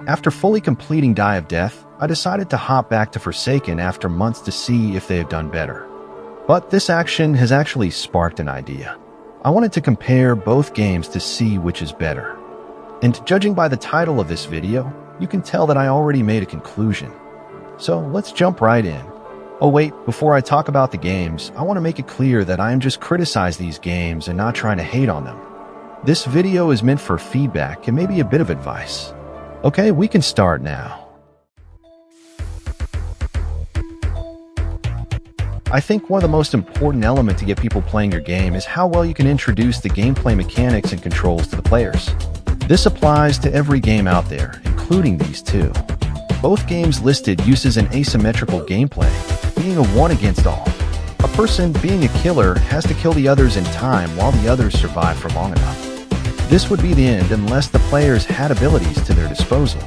After fully completing Die of Death, I decided to hop back to Forsaken after months to see if they have done better. But this action has actually sparked an idea. I wanted to compare both games to see which is better. And judging by the title of this video, you can tell that I already made a conclusion. So let's jump right in. Oh wait, before I talk about the games, I want to make it clear that I am just criticizing these games and not trying to hate on them. This video is meant for feedback and maybe a bit of advice. Okay, we can start now. I think one of the most important elements to get people playing your game is how well you can introduce the gameplay mechanics and controls to the players. This applies to every game out there, including these two. Both games listed uses an asymmetrical gameplay, being a one against all. A person, being a killer, has to kill the others in time while the others survive for long enough. This would be the end unless the players had abilities to their disposal.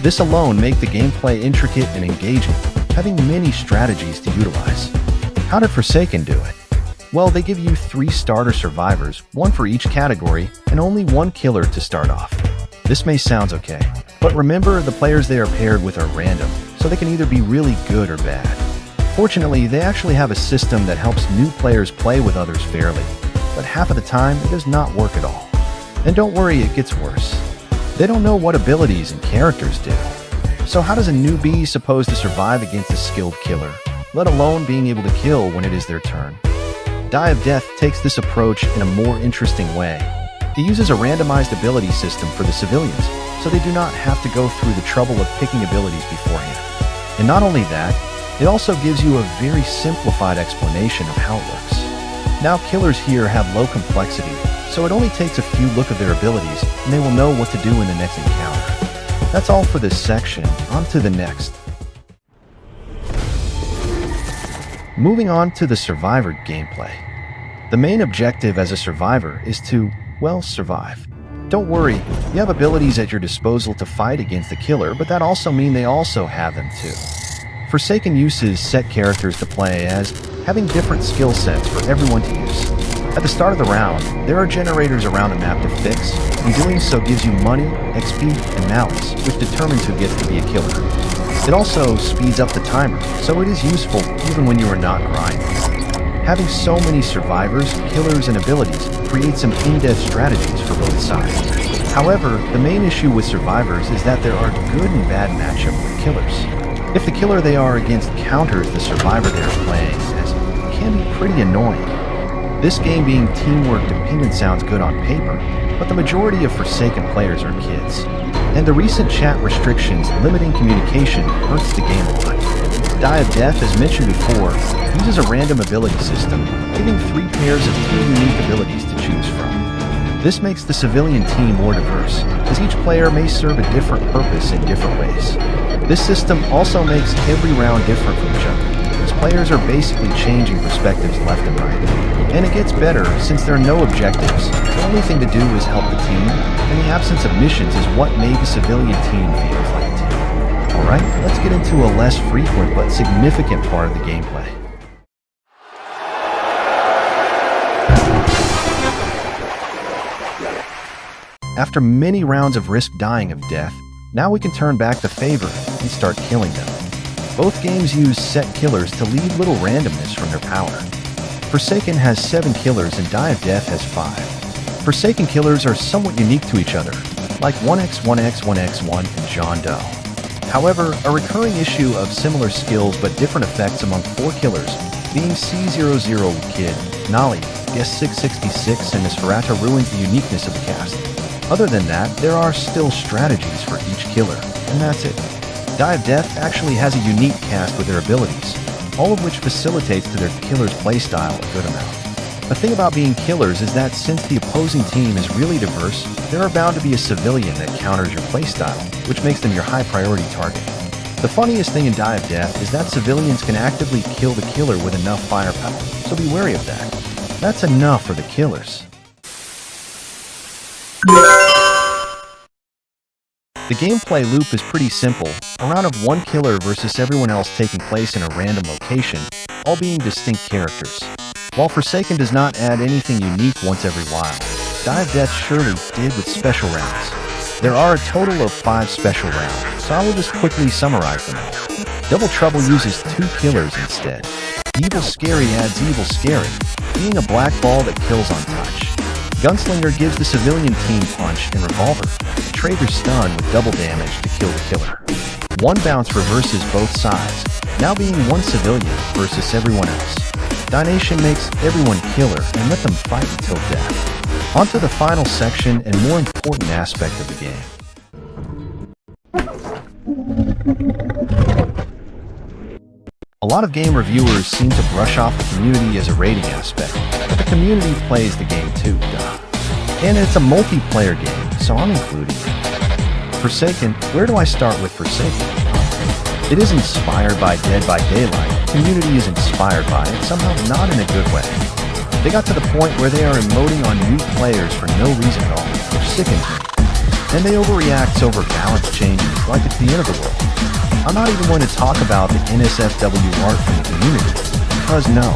This alone makes the gameplay intricate and engaging, having many strategies to utilize. How did Forsaken do it? Well, they give you 3 starter survivors, 1 for each category, and only 1 killer to start off. This may sound okay, but remember the players they are paired with are random, so they can either be really good or bad. Fortunately, they actually have a system that helps new players play with others fairly, but half of the time it does not work at all. And don't worry, it gets worse. They don't know what abilities and characters do. So how does a newbie supposed to survive against a skilled killer, let alone being able to kill when it is their turn? Die of Death takes this approach in a more interesting way. It uses a randomized ability system for the civilians, so they do not have to go through the trouble of picking abilities beforehand. And not only that, it also gives you a very simplified explanation of how it works. Now, killers here have low complexity, so it only takes a few look of their abilities and they will know what to do in the next encounter. That's all for this section, on to the next. Moving on to the survivor gameplay. The main objective as a survivor is to, well, survive. Don't worry, you have abilities at your disposal to fight against the killer, but that also means they also have them too. Forsaken uses set characters to play as having different skill sets for everyone to use. At the start of the round, there are generators around the map to fix, and doing so gives you money, XP, and malice, which determines who gets to be a killer. It also speeds up the timer, so it is useful even when you are not grinding. Having so many survivors, killers, and abilities creates some in-depth strategies for both sides. However, the main issue with survivors is that there are good and bad matchup with killers. If the killer they are against counters the survivor they are playing as, it can be pretty annoying. This game being teamwork dependent sounds good on paper, but the majority of Forsaken players are kids. And the recent chat restrictions limiting communication hurts the game a lot. Die of Death, as mentioned before, uses a random ability system, giving 3 pairs of 2 unique abilities to choose from. This makes the civilian team more diverse, as each player may serve a different purpose in different ways. This system also makes every round different from each other, as players are basically changing perspectives left and right. And it gets better since there are no objectives. The only thing to do is help the team, and the absence of missions is what made the civilian team feel like a team. Alright, let's get into a less frequent but significant part of the gameplay. After many rounds of risk dying of death, now we can turn back the favor and start killing them. Both games use set killers to leave little randomness from their power. Forsaken has 7 killers and Die of Death has 5. Forsaken killers are somewhat unique to each other, like 1x, 1x, 1x1 and John Doe. However, a recurring issue of similar skills but different effects among 4 killers, being C00 Kid, Nolly, Guest 666 and Nosferatu ruins the uniqueness of the cast. Other than that, there are still strategies for each killer, and that's it. Die of Death actually has a unique cast with their abilities, all of which facilitates to their killer's playstyle a good amount. The thing about being killers is that since the opposing team is really diverse, there are bound to be a civilian that counters your playstyle, which makes them your high priority target. The funniest thing in Die of Death is that civilians can actively kill the killer with enough firepower, so be wary of that. That's enough for the killers. The gameplay loop is pretty simple, a round of 1 killer versus everyone else taking place in a random location, all being distinct characters. While Forsaken does not add anything unique once every while, Die of Death surely did with special rounds. There are a total of 5 special rounds, so I will just quickly summarize them all. Double Trouble uses 2 killers instead. Evil Scary adds Evil Scary, being a black ball that kills on touch. Gunslinger gives the civilian team punch and revolver. Traitor stun with double damage to kill the killer. One bounce reverses both sides, now being one civilian versus everyone else. Die Nation makes everyone killer and let them fight until death. On to the final section and more important aspect of the game. A lot of game reviewers seem to brush off the community as a rating aspect, but the community plays the game too, duh. And it's a multiplayer game, so I'm including it. Forsaken, where do I start with Forsaken? It is inspired by Dead by Daylight. The community is inspired by it, somehow not in a good way. They got to the point where they are emoting on new players for no reason at all, which sickens me. And they overreact over balance changes like it's the end of the world. I'm not even going to talk about the NSFW art from the community, because no.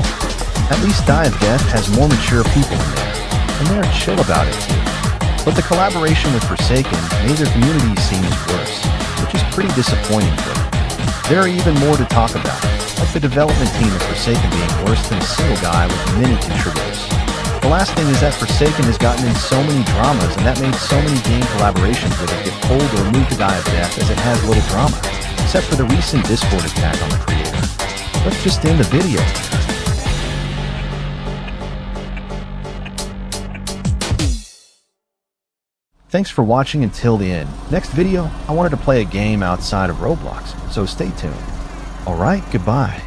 At least Die of Death has more mature people in there, and they're chill about it too. But the collaboration with Forsaken made their community seem worse, which is pretty disappointing for them. There are even more to talk about, like the development team of Forsaken being worse than a single guy with many contributors. The last thing is that Forsaken has gotten in so many dramas and that made so many game collaborations with it get pulled or moved to Die of Death as it has little drama, except for the recent Discord attack on the creator. Let's just end the video. Thanks for watching until the end. Next video, I wanted to play a game outside of Roblox, so stay tuned. Alright, goodbye.